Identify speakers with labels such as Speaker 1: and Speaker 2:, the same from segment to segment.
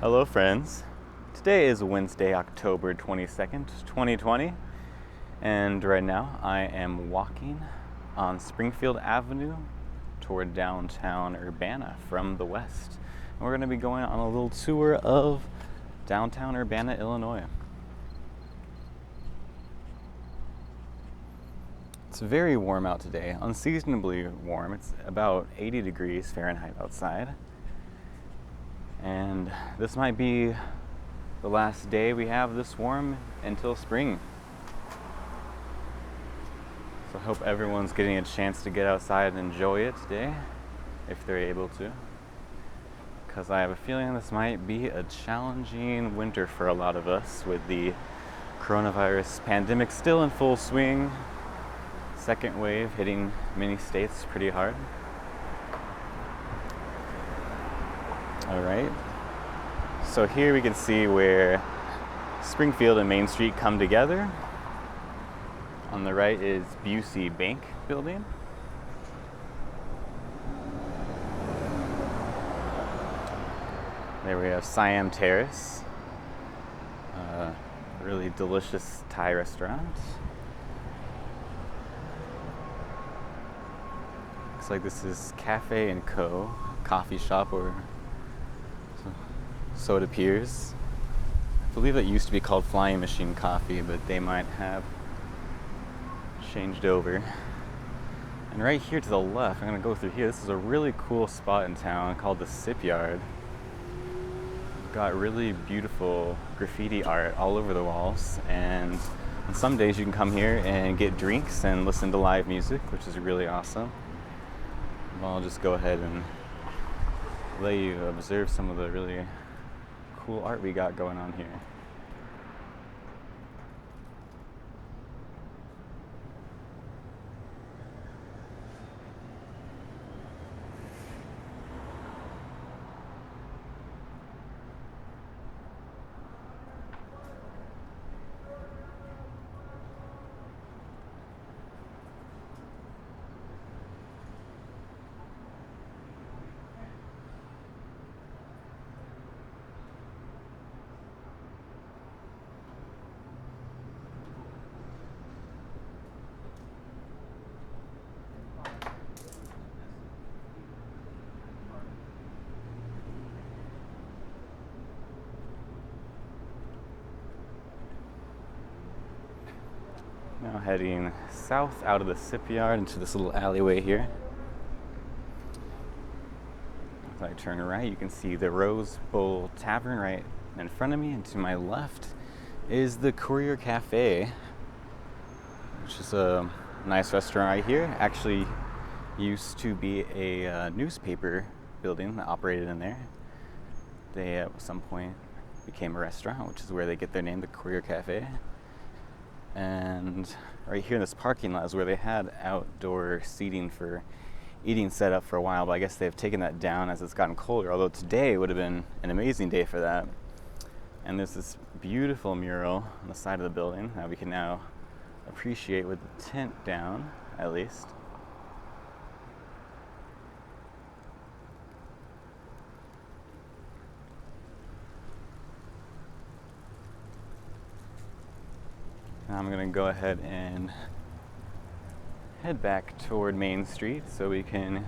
Speaker 1: Hello friends. Today is Wednesday, October 22nd, 2020, and right now I am walking on Springfield Avenue toward downtown Urbana from the west. And we're going to be going on a little tour of downtown Urbana, Illinois. It's very warm out today, unseasonably warm. It's about 80 degrees Fahrenheit outside. And this might be the last day we have this warm until spring. So I hope everyone's getting a chance to get outside and enjoy it today, if they're able to. Because I have a feeling this might be a challenging winter for a lot of us with the coronavirus pandemic still in full swing. Second wave hitting many states pretty hard. All right, so here we can see where Springfield and Main Street come together. On the right is Busey Bank building. There we have Siam Terrace, a really delicious Thai restaurant. Looks like this is Cafe & Co. coffee shop, or so it appears. I believe that used to be called Flying Machine Coffee, but they might have changed over. And right here to the left, I'm going to go through here. This is a really cool spot in town called the Sipyard. Got really beautiful graffiti art all over the walls, and on some days you can come here and get drinks and listen to live music, which is really awesome. I'll just go ahead and let you observe some of the really cool art we got going on here. Now heading south out of the Sipyard into this little alleyway here. If I turn right, you can see the Rose Bowl Tavern right in front of me, and to my left is the Courier Cafe, which is a nice restaurant right here. Actually used to be a newspaper building that operated in there. They at some point became a restaurant, which is where they get their name, the Courier Cafe. And right here in this parking lot is where they had outdoor seating for eating set up for a while, but I guess they've taken that down as it's gotten colder, although today would have been an amazing day for that. And there's this beautiful mural on the side of the building that we can now appreciate with the tent down, at least. Now I'm going to go ahead and head back toward Main Street so we can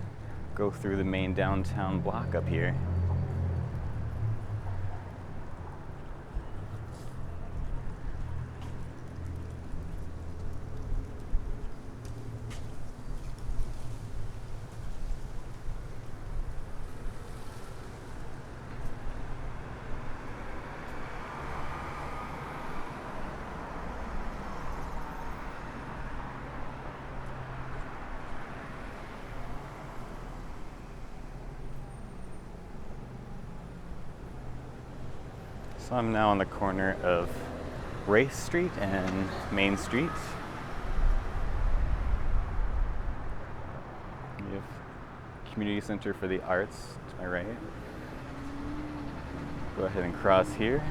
Speaker 1: go through the main downtown block up here. So I'm now on the corner of Race Street and Main Street. We have Community Center for the Arts to my right. Go ahead and cross here.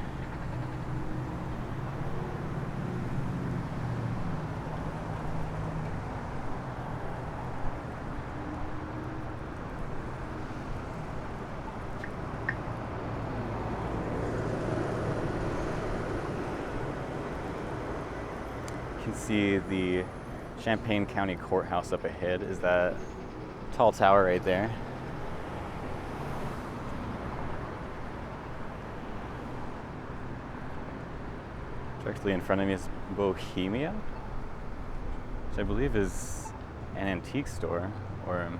Speaker 1: can see the Champaign County Courthouse up ahead. Is that tall tower right there? Directly in front of me is Bohemia, which I believe is an antique store, or I'm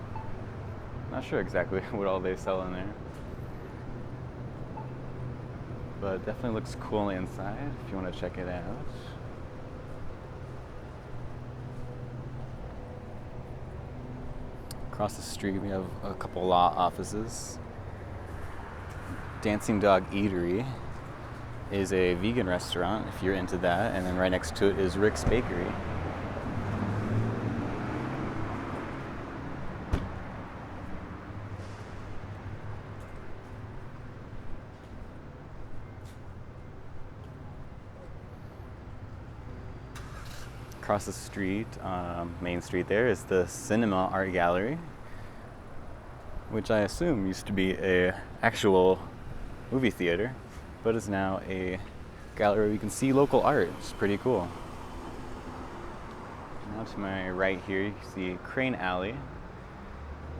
Speaker 1: not sure exactly what all they sell in there. But definitely looks cool on the inside if you want to check it out. Across the street we have a couple law offices. Dancing Dog Eatery is a vegan restaurant if you're into that, and then right next to it is Rick's Bakery. Across the street, Main Street there, is the Cinema Art Gallery, which I assume used to be a actual movie theater, but is now a gallery where you can see local art. It's pretty cool. Now to my right here, you can see Crane Alley.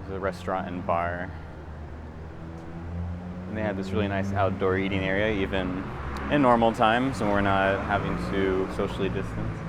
Speaker 1: There's a restaurant and bar. And they have this really nice outdoor eating area, even in normal times when we're not having to socially distance.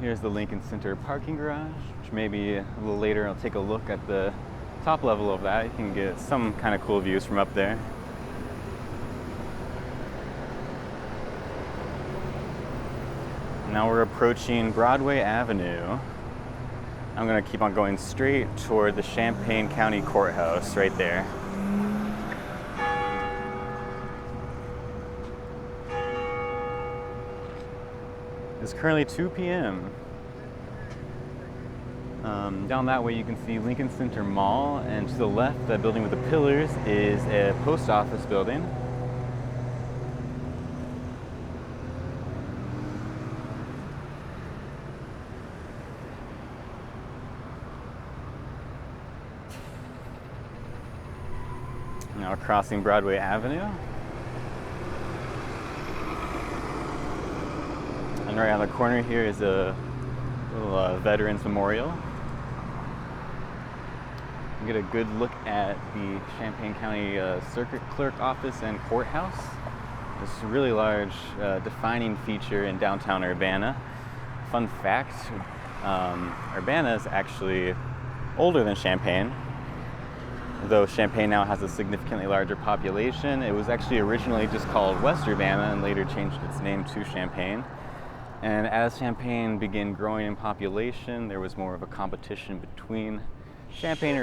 Speaker 1: Here's the Lincoln Center parking garage, which maybe a little later I'll take a look at the top level of that. You can get some kind of cool views from up there. Now we're approaching Broadway Avenue. I'm gonna keep on going straight toward the Champaign County Courthouse right there. It's currently 2 p.m. Down that way you can see Lincoln Center Mall, and to the left, that building with the pillars, is a post office building. Now crossing Broadway Avenue. And right on the corner here is a little Veterans Memorial. You get a good look at the Champaign County Circuit Clerk Office and Courthouse. This really large defining feature in downtown Urbana. Fun fact, Urbana is actually older than Champaign. Though Champaign now has a significantly larger population, it was actually originally just called West Urbana and later changed its name to Champaign. And as Champaign began growing in population, there was more of a competition between Champaign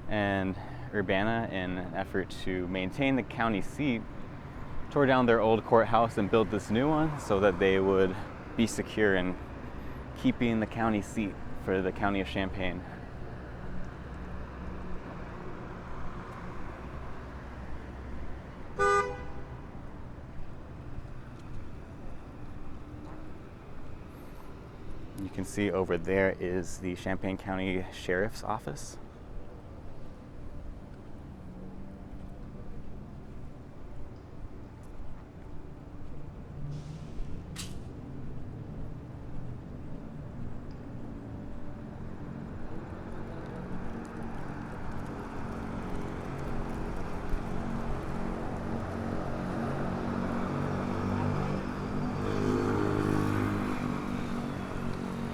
Speaker 1: and Urbana in an effort to maintain the county seat, tore down their old courthouse and built this new one so that they would be secure in keeping the county seat for the county of Champaign. You can see over there is the Champaign County Sheriff's Office.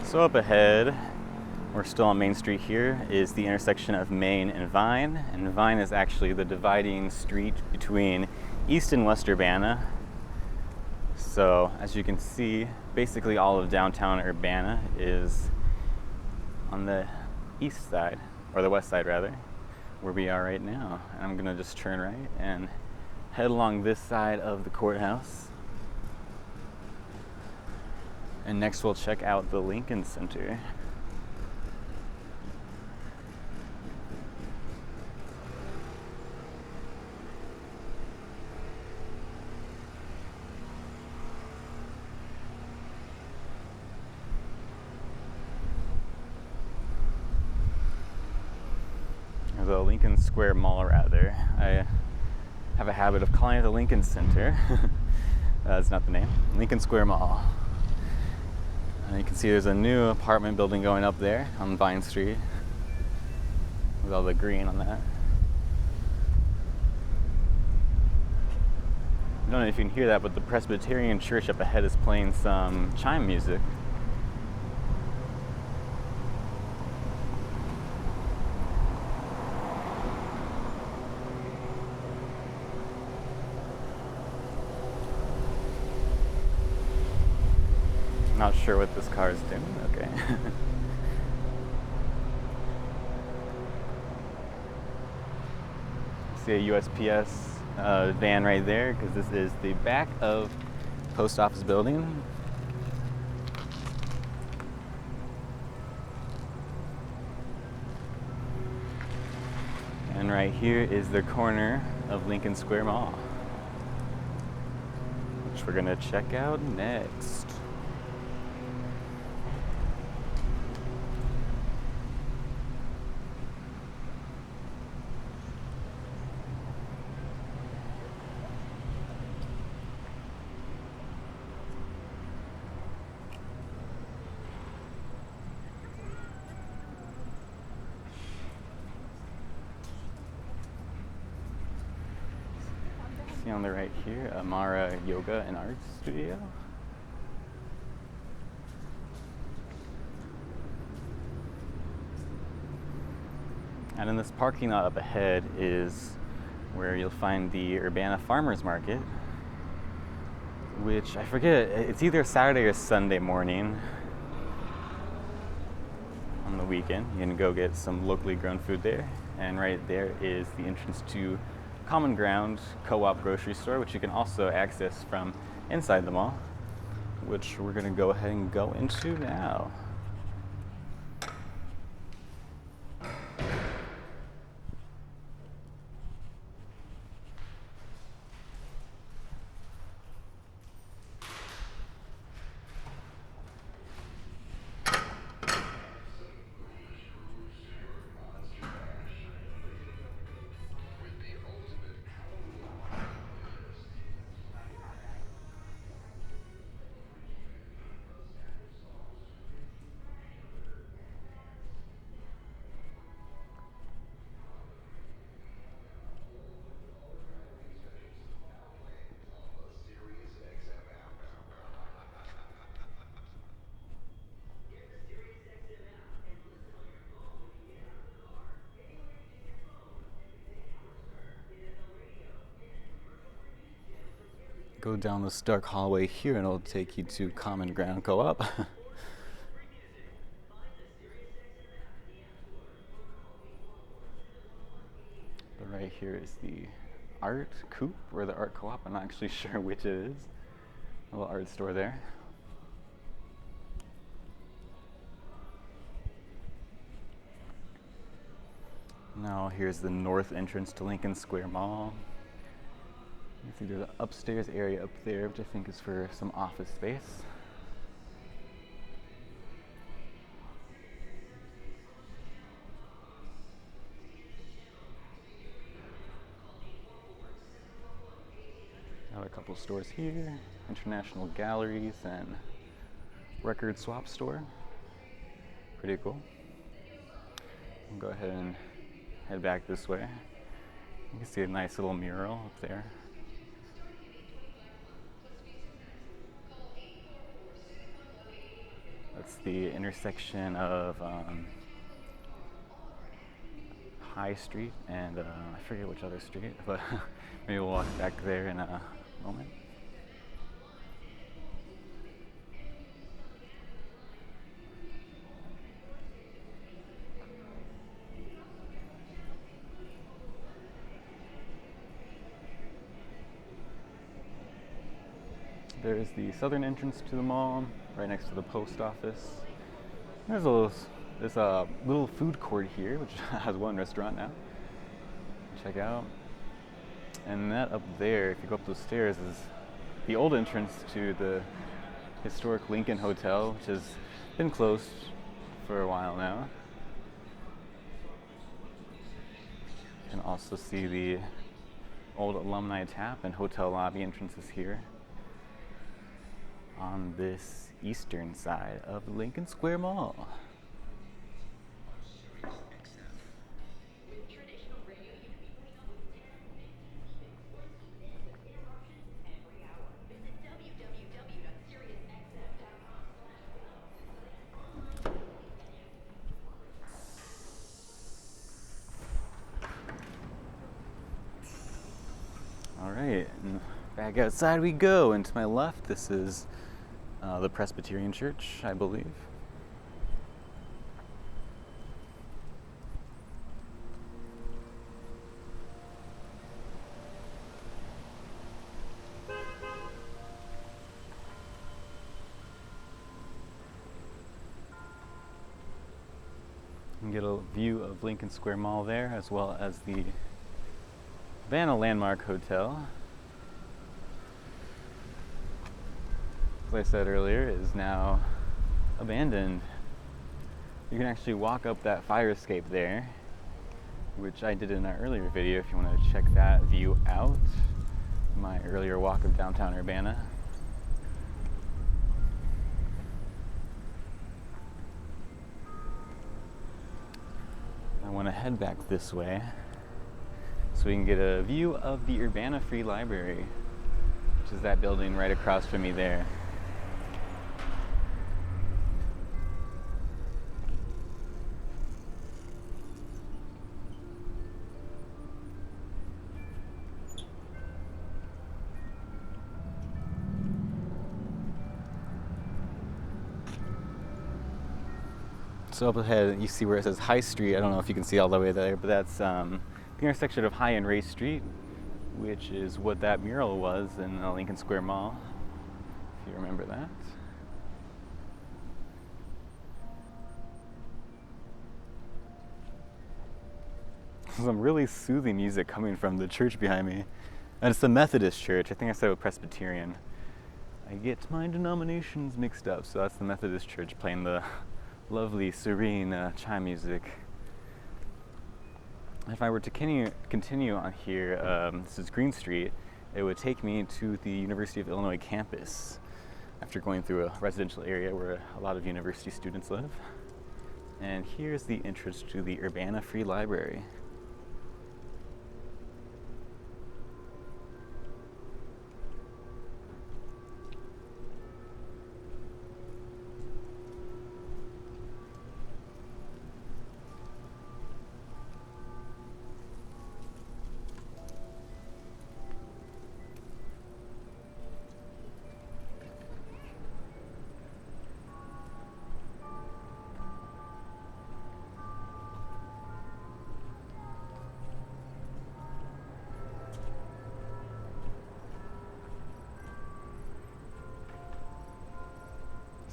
Speaker 1: So up ahead, we're still on Main Street here, is the intersection of Main and Vine. And Vine is actually the dividing street between East and West Urbana. So as you can see, basically all of downtown Urbana is on the east side, or the west side rather, where we are right now. And I'm gonna just turn right and head along this side of the courthouse. And next we'll check out the Lincoln Center. the Lincoln Square Mall, rather. I have a habit of calling it the Lincoln Center. That's not the name. Lincoln Square Mall. And you can see there's a new apartment building going up there on Vine Street with all the green on that. I don't know if you can hear that, but the Presbyterian Church up ahead is playing some chime music. Not sure what this car is doing. Okay. See a USPS van right there, because this is the back of post office building. And right here is the corner of Lincoln Square Mall, which we're gonna check out next. See on the right here, Amara Yoga and Art Studio. And in this parking lot up ahead is where you'll find the Urbana Farmers Market, which I forget, it's either Saturday or Sunday morning on the weekend. You can go get some locally grown food there. And right there is the entrance to Common Ground Co-op grocery store, which you can also access from inside the mall, which we're going to go ahead and go into now. Go down this dark hallway here and it'll take you to Common Ground Co-op. But right here is the Art Coop or the Art Co-op. I'm not actually sure which it is. A little art store there. Now here's the north entrance to Lincoln Square Mall. You can see there's an upstairs area up there, which I think is for some office space. Got a couple stores here, International Galleries and Record Swap Store. Pretty cool. I'll go ahead and head back this way. You can see a nice little mural up there. That's the intersection of High Street and I forget which other street, but maybe we'll walk back there in a moment. There's the southern entrance to the mall, right next to the post office. There's a little food court here, which has one restaurant now. Check out. And that up there, if you go up those stairs, is the old entrance to the historic Lincoln Hotel, which has been closed for a while now. also see the old alumni tap and hotel lobby entrances here on this eastern side of Lincoln Square Mall. All right, and back outside we go. And to my left, this is the Presbyterian Church, I believe. You can get a view of Lincoln Square Mall there, as well as the Urbana Landmark Hotel. As I said earlier, is now abandoned. You can actually walk up that fire escape there, which I did in our earlier video if you want to check that view out. My earlier walk of downtown Urbana. I want to head back this way so we can get a view of the Urbana Free Library, which is that building right across from me there. So up ahead, you see where it says High Street. I don't know if you can see all the way there, but that's the intersection of High and Ray Street, which is what that mural was in the Lincoln Square Mall, if you remember that. Some really soothing music coming from the church behind me. And it's the Methodist church. I think I said it was Presbyterian. I get my denominations mixed up, so that's the Methodist church playing the lovely, serene chime music. If I were to continue on here, this is Green Street, it would take me to the University of Illinois campus after going through a residential area where a lot of university students live. And here's the entrance to the Urbana Free Library.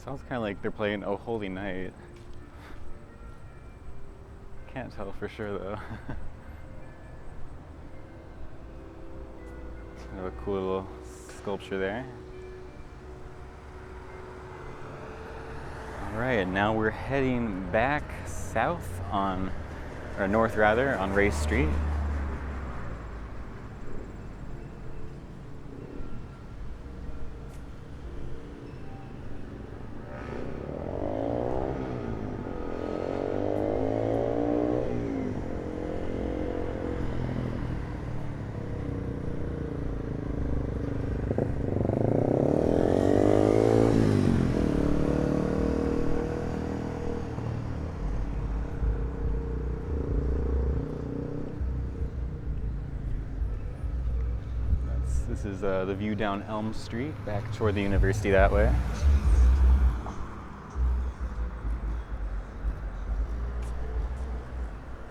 Speaker 1: Sounds kind of like they're playing Oh Holy Night. Can't tell for sure though. Kind of a cool little sculpture there. Alright, now we're heading back south on, or north rather, on Ray Street. This is the view down Elm Street, back toward the university that way.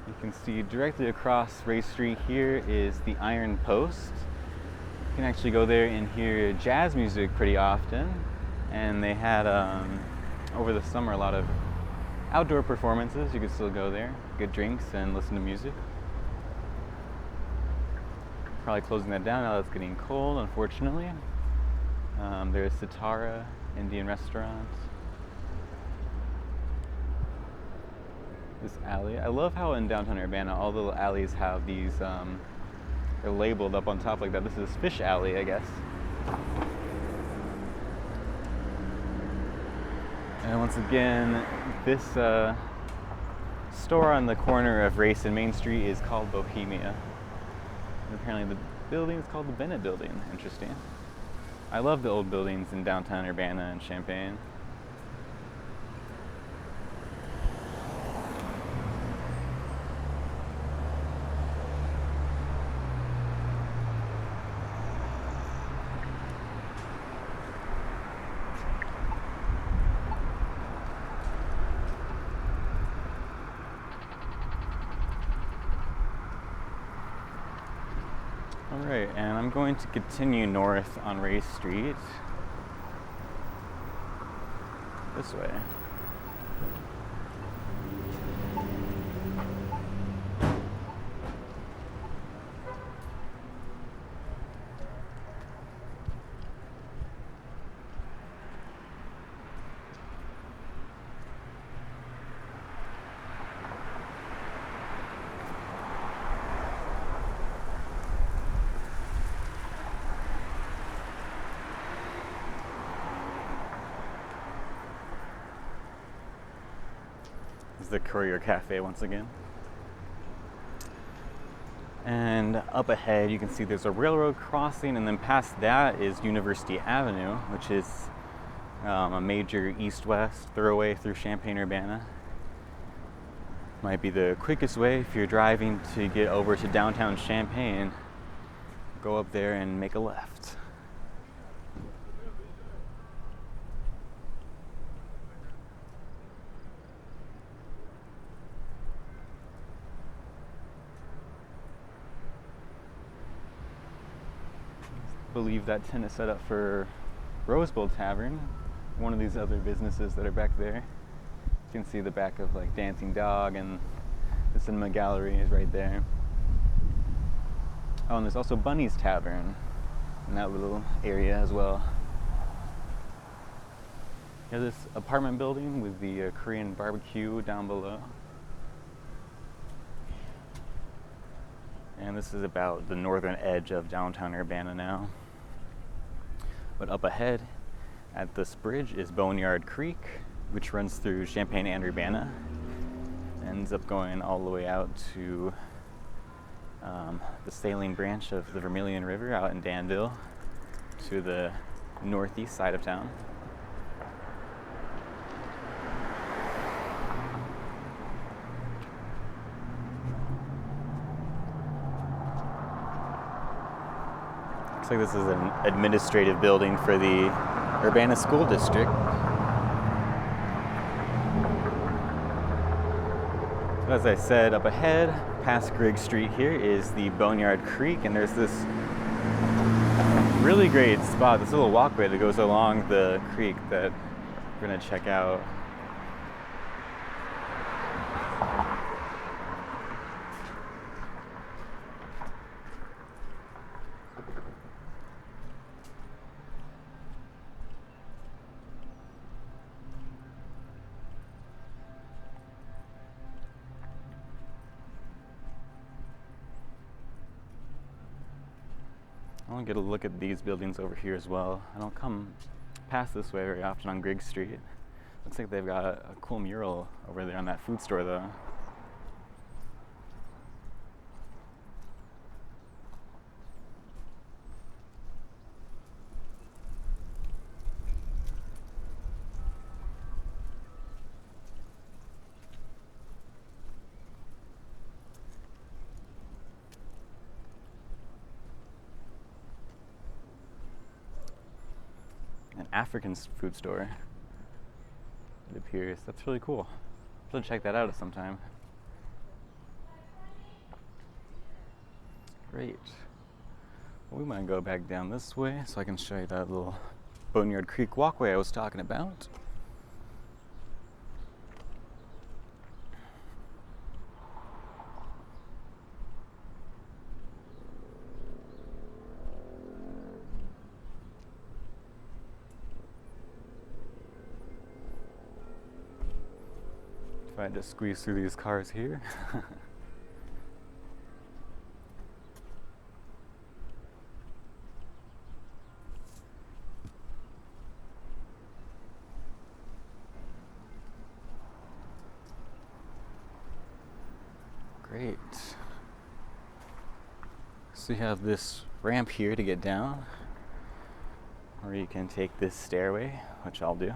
Speaker 1: You can see directly across Ray Street here is the Iron Post. You can actually go there and hear jazz music pretty often. And they had, over the summer, a lot of outdoor performances. You could still go there, get drinks and listen to music. Probably closing that down now that it's getting cold, unfortunately. There's Sitara Indian Restaurant. this alley. I love how in downtown Urbana all the little alleys have these, they're labeled up on top like that. This is Fish Alley, I guess. And once again, this store on the corner of Race and Main Street is called Bohemia. And apparently the building is called the Bennett Building. Interesting. I love the old buildings in downtown Urbana and Champaign. Alright, and I'm going to continue north on Race Street this way. The Courier Cafe once again. And up ahead you can see there's a railroad crossing, and then past that is University Avenue, which is a major east-west thoroughway through Champaign-Urbana. Might be the quickest way if you're driving to get over to downtown Champaign. Go up there and make a left. I believe that tent is set up for Rose Bowl Tavern, one of these other businesses that are back there. You can see the back of like Dancing Dog, and the cinema gallery is right there. Oh, and there's also Bunny's Tavern in that little area as well. Here's this apartment building with the Korean barbecue down below. And this is about the northern edge of downtown Urbana now. But up ahead at this bridge is Boneyard Creek, which runs through Champaign and Urbana. Ends up going all the way out to the saline branch of the Vermilion River out in Danville to the northeast side of town. Looks like this is an administrative building for the Urbana School District. So as I said, up ahead, past Grigg Street here, is the Boneyard Creek, and there's this really great spot, this little walkway that goes along the creek that we're going to check out. I want to get a look at these buildings over here as well. I don't come past this way very often on Grigg Street. Looks like they've got a cool mural over there on that food store though. An African food store, it appears. That's really cool. I'll check that out at some time. Great. Well, we might go back down this way so I can show you that little Boneyard Creek walkway I was talking about. Try to squeeze through these cars here. Great. So you have this ramp here to get down, or you can take this stairway, which I'll do.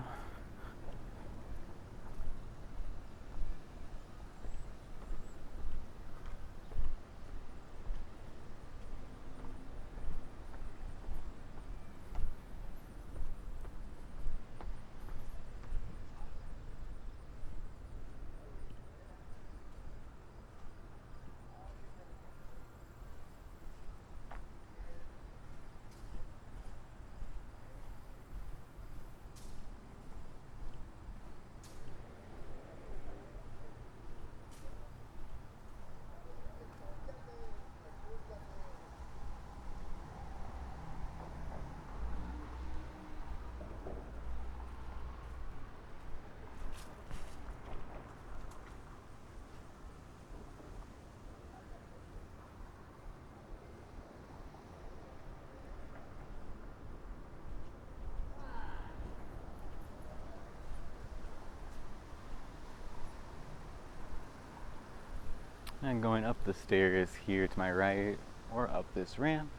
Speaker 1: And going up the stairs here to my right, or up this ramp,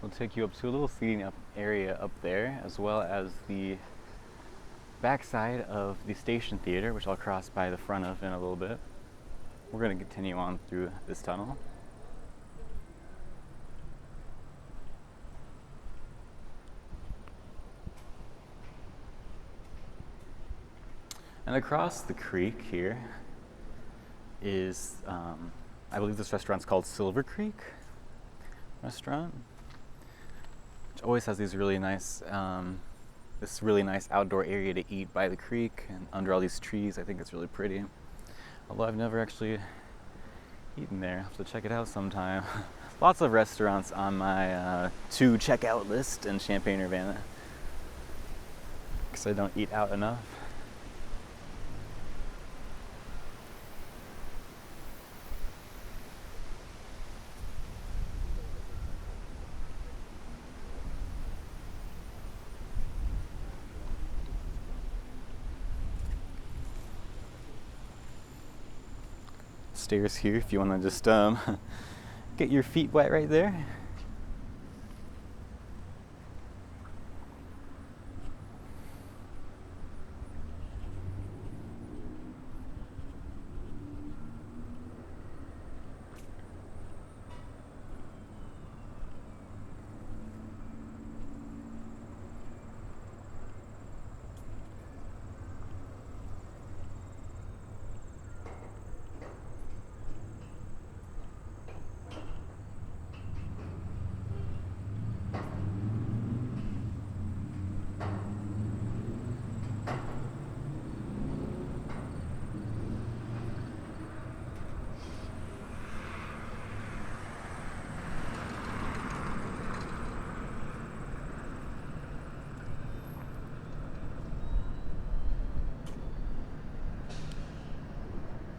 Speaker 1: will take you up to a little seating up area up there, as well as the backside of the station theater, which I'll cross by the front of in a little bit. We're going to continue on through this tunnel. And across the creek here is, I believe this restaurant's called Silver Creek Restaurant, which always has these really nice, this really nice outdoor area to eat by the creek and under all these trees. I think it's really pretty. Although I've never actually eaten there. I'll have to check it out sometime. Lots of restaurants on my to check out list in Champaign, Urbana, because I don't eat out enough. Stairs here if you want to just get your feet wet right there.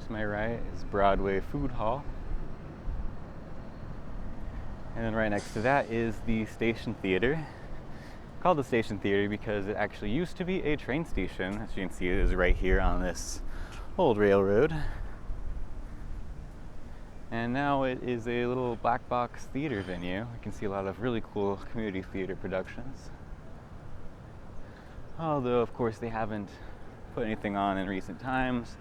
Speaker 1: To my right is Broadway Food Hall. And then right next to that is the Station Theater. Called the Station Theater because it actually used to be a train station. As you can see, it is right here on this old railroad. And now it is a little black box theater venue. You can see a lot of really cool community theater productions. Although, of course, they haven't put anything on in recent times,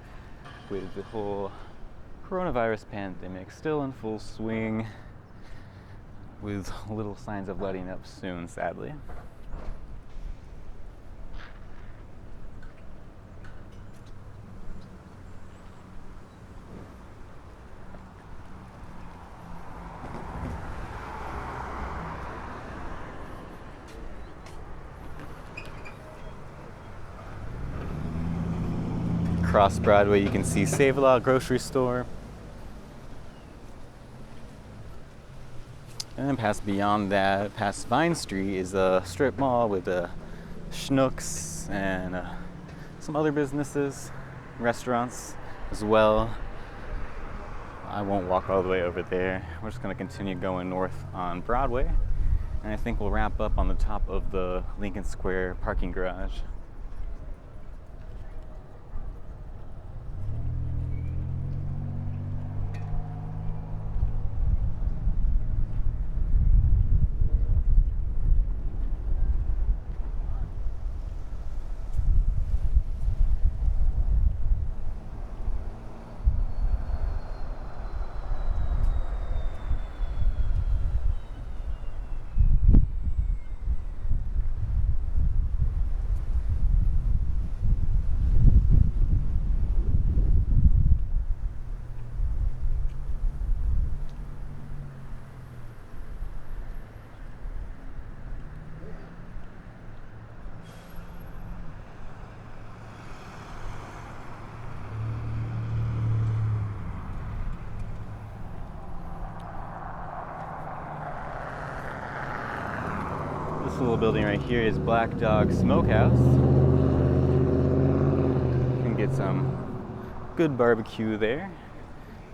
Speaker 1: with the whole coronavirus pandemic still in full swing, with little signs of letting up soon, sadly. Across Broadway you can see Save-A-Lot grocery store. And then past beyond that, past Vine Street, is a strip mall with Schnucks and some other businesses, restaurants. as well. I won't walk all the way over there. We're just going to continue going north on Broadway, and I think we'll wrap up on the top of the Lincoln Square parking garage. This little building right here is Black Dog Smokehouse. You can get some good barbecue there.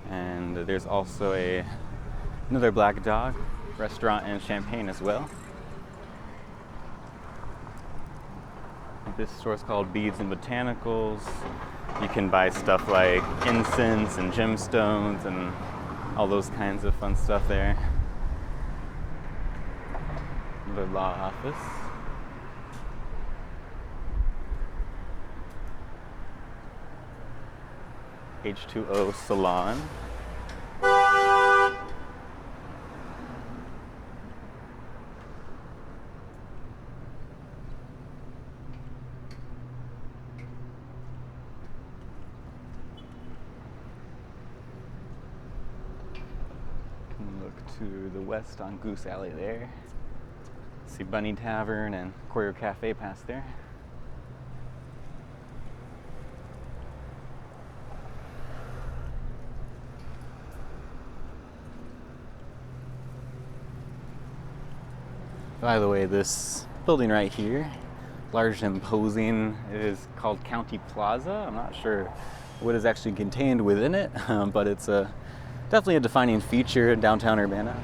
Speaker 1: And there's also another Black Dog restaurant in Champaign as well. This store is called Beads and Botanicals. You can buy stuff like incense and gemstones and all those kinds of fun stuff there. Another law office. H2O Salon. Look to the west on Goose Alley there. See Bunny Tavern and Courier Cafe past there. By the way, this building right here, large and imposing, it is called County Plaza. I'm not sure what is actually contained within it, but it's definitely a defining feature in downtown Urbana.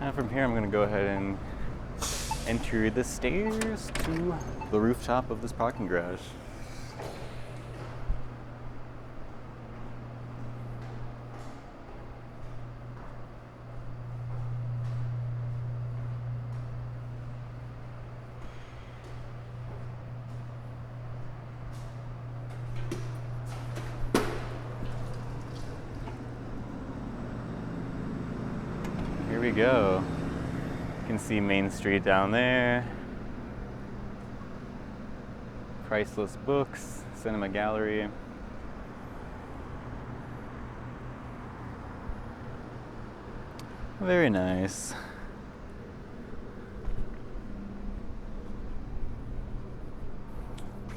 Speaker 1: And from here, I'm going to go ahead and enter the stairs to the rooftop of this parking garage. Here we go. You can see Main Street down there. Priceless Books, Cinema Gallery. Very nice.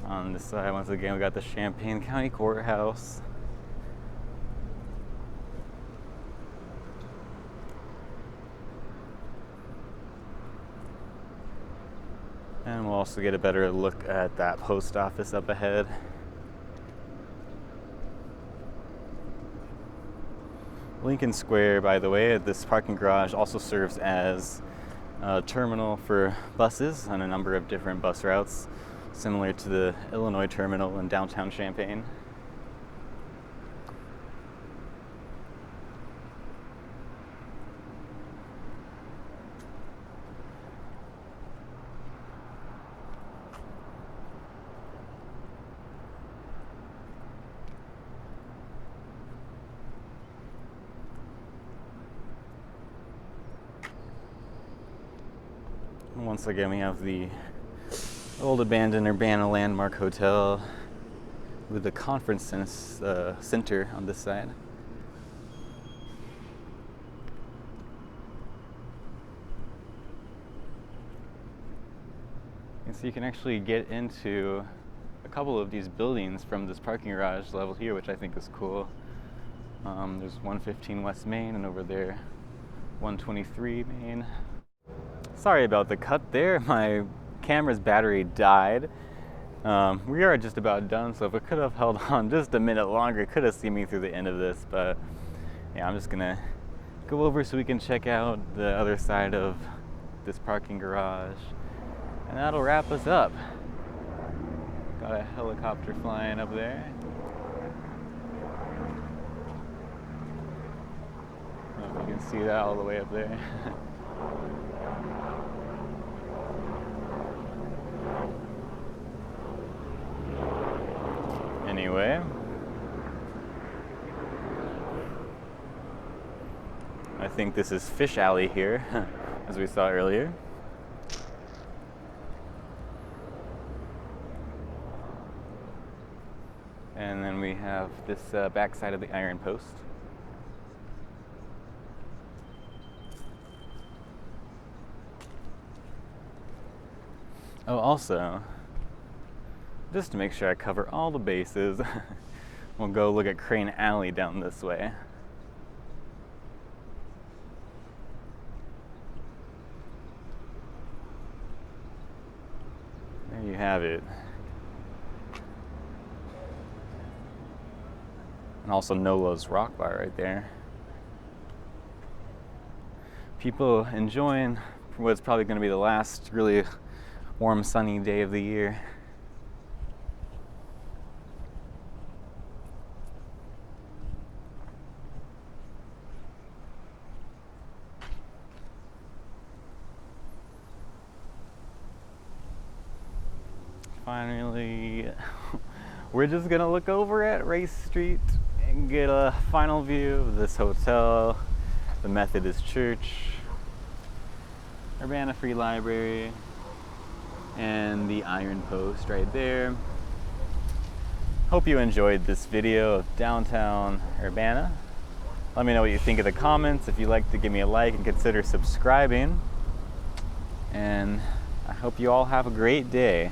Speaker 1: On this side, once again, we got the Champaign County Courthouse. And we'll also get a better look at that post office up ahead. Lincoln Square, by the way, this parking garage also serves as a terminal for buses on a number of different bus routes, similar to the Illinois terminal in downtown Champaign. Once again, we have the old abandoned Urbana Landmark Hotel with the conference center on this side. And so you can actually get into a couple of these buildings from this parking garage level here, which I think is cool. There's 115 West Main, and over there 123 Main. Sorry about the cut there. My camera's battery died. We are just about done, so if it could have held on just a minute longer, it could have seen me through the end of this, but yeah, I'm just gonna go over so we can check out the other side of this parking garage, and that'll wrap us up. Got a helicopter flying up there. I don't know if you can see that all the way up there. Anyway, I think this is Fish Alley here, as we saw earlier. And then we have this back side of the Iron Post. Oh, also, just to make sure I cover all the bases, we'll go look at Crane Alley down this way. There you have it. And also Nolo's Rock Bar right there. People enjoying what's probably going to be the last really warm, sunny day of the year. Finally, we're just gonna look over at Race Street and get a final view of this hotel, the Methodist Church, Urbana Free Library, and the Iron Post right there. Hope you enjoyed this video of downtown Urbana. Let me know what you think in the comments. If you'd like to give me a like and consider subscribing. And I hope you all have a great day.